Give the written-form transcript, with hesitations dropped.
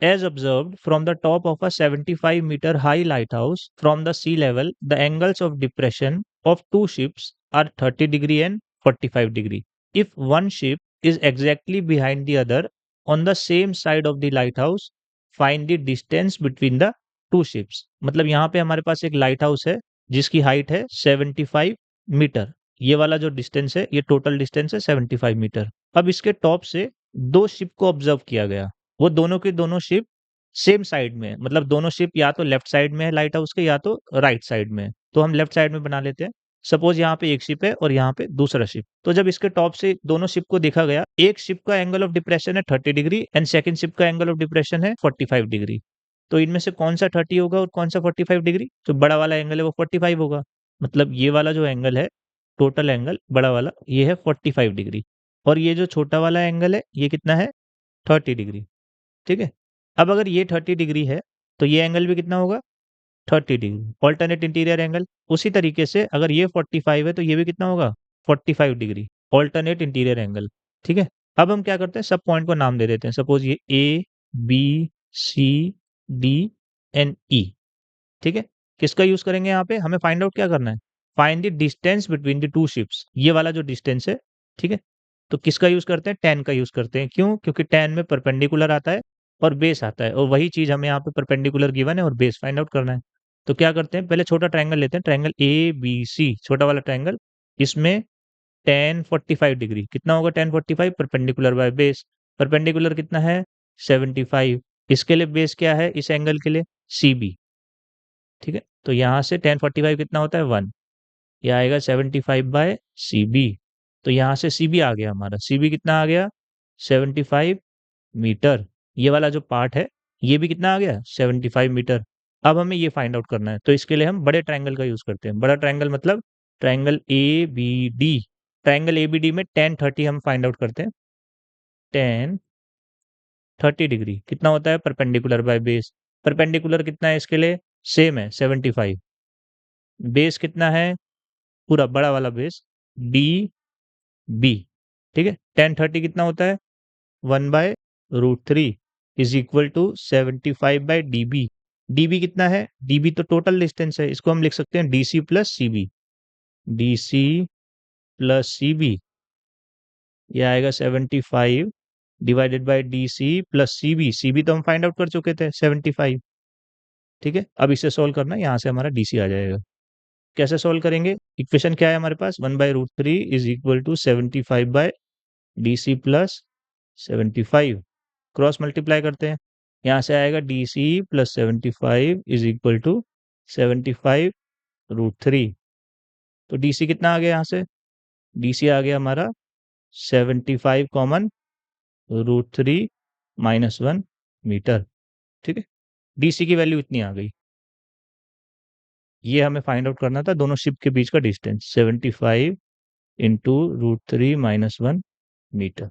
As observed from the top of a 75-meter high lighthouse from the sea level, the angles of depression of two ships are 30 degree and 45 degree. If one ship is exactly behind the other on the same side of the lighthouse, find the distance between the two ships. मतलब यहाँ पे हमारे पास एक light house है जिसकी height है 75 metre. ये वाला जो डिस्टेंस है ये टोटल डिस्टेंस है 75 मीटर। अब इसके टॉप से दो शिप को ऑब्जर्व किया गया। वो दोनों की दोनों शिप सेम साइड में है, मतलब दोनों शिप या तो लेफ्ट साइड में है लाइट हाउस के या तो राइट साइड में है। तो हम लेफ्ट साइड में बना लेते हैं। सपोज यहाँ पे एक शिप है और यहाँ पे दूसरा शिप। तो जब इसके टॉप से दोनों शिप को देखा गया, एक शिप का एंगल ऑफ डिप्रेशन है 30 डिग्री एंड सेकंड शिप का एंगल ऑफ डिप्रेशन है 45 डिग्री। तो इनमें से कौन सा 30 होगा और कौन सा 45 डिग्री? जो बड़ा वाला एंगल है वो 45 होगा। मतलब ये वाला जो एंगल है, टोटल एंगल बड़ा वाला, ये है 45 डिग्री। और ये जो छोटा वाला एंगल है ये कितना है? 30 डिग्री। ठीक है। अब अगर ये 30 डिग्री है तो ये एंगल भी कितना होगा? 30 डिग्री, ऑल्टरनेट इंटीरियर एंगल। उसी तरीके से अगर ये 45 है तो ये भी कितना होगा? 45 डिग्री, ऑल्टरनेट इंटीरियर एंगल। ठीक है। अब हम क्या करते हैं, सब पॉइंट को नाम दे देते हैं। सपोज ये ए, बी, सी, डी एंड ई। ठीक है। किसका यूज करेंगे यहाँ पे? हमें फाइंड आउट क्या करना है? Find the distance between the two ships, ये वाला जो डिस्टेंस है। ठीक है। तो किसका यूज करते हैं? tan का यूज करते हैं। क्यों? क्योंकि tan में परपेंडिकुलर आता है और बेस आता है, और वही चीज हमें यहाँ पे परपेंडिकुलर गिवन है और बेस फाइंड आउट करना है। तो क्या करते हैं, पहले छोटा ट्रायंगल लेते हैं, ट्रायंगल ए बी सी, छोटा वाला ट्रायंगल। इसमें tan 45 डिग्री कितना होगा? tan 45 perpendicular by base. Perpendicular कितना है? 75। इसके लिए बेस क्या है इस एंगल के लिए? C B. ठीक है। तो यहाँ से tan 45 कितना होता है? 1। यह आएगा 75 बाय सी बी। तो यहाँ से सी बी आ गया हमारा। सी बी कितना आ गया? 75 मीटर। ये वाला जो पार्ट है ये भी कितना आ गया? 75 मीटर। अब हमें ये फाइंड आउट करना है, तो इसके लिए हम बड़े ट्रायंगल का यूज करते हैं। बड़ा ट्रायंगल मतलब triangle A B D. Triangle A B D में tan 30 हम फाइंड आउट करते हैं। tan 30 डिग्री कितना होता है? Perpendicular by base. परपेंडिकुलर कितना है इसके लिए? सेम है 75। बेस कितना है? पूरा बड़ा वाला बेस डी बी। ठीक है। tan 30 कितना होता है? 1/√3 is equal to 75/db। db कितना है? db तो टोटल डिस्टेंस है, इसको हम लिख सकते हैं dc plus cb। dc plus cb, ये आएगा 75 divided by dc plus cb। cb तो हम फाइंड आउट कर चुके थे 75। ठीक है। अब इसे सोल्व करना है, यहाँ से हमारा dc आ जाएगा। कैसे सोल्व करेंगे? इक्वेशन क्या है हमारे पास? 1/√3 is equal to 75/dc plus 75। Cross multiply करते हैं। यहाँ से आएगा dc plus 75 is equal to 75√3। तो dc कितना आ गया यहाँ से? dc आ गया हमारा 75 कॉमन √3 -1 मीटर। ठीक है। dc की वैल्यू इतनी आ गई। ये हमें फाइंड आउट करना था दोनों शिप के बीच का डिस्टेंस, 75 इंटू √3 -1 मीटर।